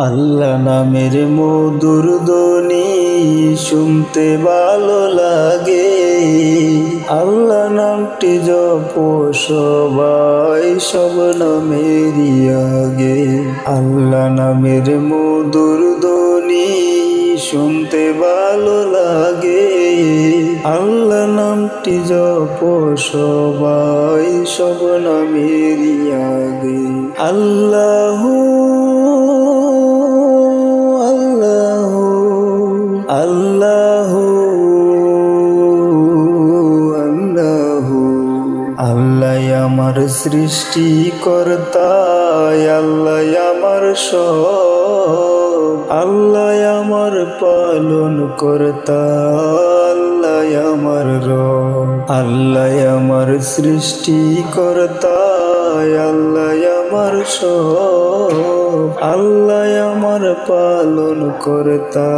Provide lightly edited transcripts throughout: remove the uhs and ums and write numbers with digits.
আল্লাহ নামের মধুর ধ্বনি শুনতে ভালো লাগে। আল্লাহ নামটি জপো সবাই সব নামেরই আগে। আল্লাহ নামের মধুর ধ্বনি শুনতে ভালো লাগে। আল্লাহ নামটি জপো সবাই সব নামেরই আগে। আল্লাহু আল্লাহু আল্লাহু আল্লাহ আমার সৃষ্টিকর্তা, আল্লাহ আমার সব, আল্লাহ আমার পালন কর্তা, আল্লাহ আমার রব। আল্লাহ আমার সৃষ্টিকর্তা, আল্লাহ আমার সব, আল্লাহ আমার পালন কর্তা,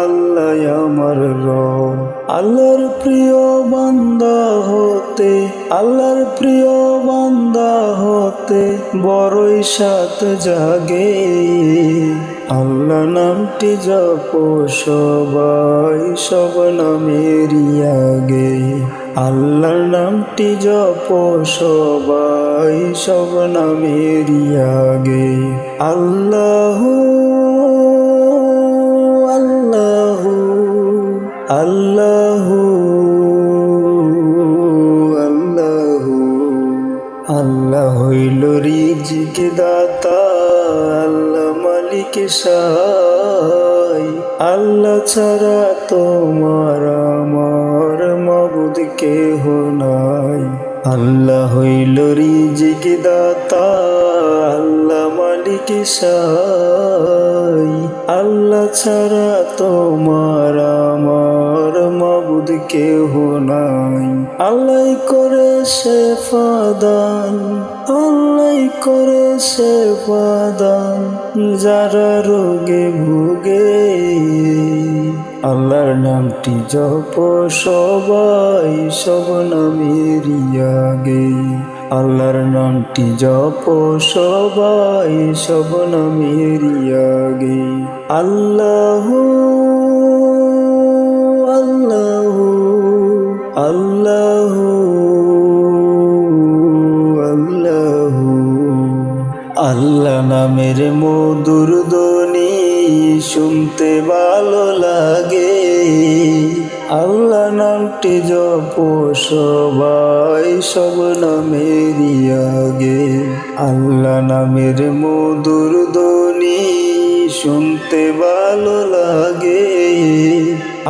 আল্লাহ আমার রব। আল্লাহর প্রিয় বান্দা হতে, আল্লাহর প্রিয় বান্দা হতে বড়ই সাত জাগে। আল্লাহ নামটি জপো সবাই সব নামেরই আগে। আল্লাহর নামটি জপো সবাই সব নামেরই আগে। আল্লাহু আল্লাহু আল্লাহু আল্লাহু আল্লাহ হইল রিজিক দাতা, আল্লাহ মালিক সাই। আল্লাহ ছাড়া তোমার আমার মাবুদ কেহ নাই। আল্লাহ হইল রিজিক দাতা, আল্লাহ মালিক সাই। আল্লাহ ছাড়া তোমার আমার মাবুদ কেহ নাই। আল্লাহ করে শেফা দান, আল্লাহ করে শেফা দান যারা রোগে ভুগে। আল্লাহর নামটি জপো সবাই সব নামেরই আগে। আল্লাহর নামটি জপো সবাই সব নামেরই আগে। আল্লাহু আল্লাহু আল্লাহু আল্লাহু আল্লাহ নামের মধুর ধ্বনি শুনতে ভালো লাগে। আল্লাহ নামটি জপো সবাই সব নামেরই আগে। আল্লাহ নামের মধুর ধ্বনি শুনতে ভালো লাগে।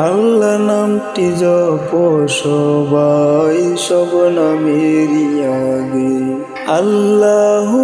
আল্লাহ নামটি জপো সবাই সব নামেরই আগে। আল্লাহু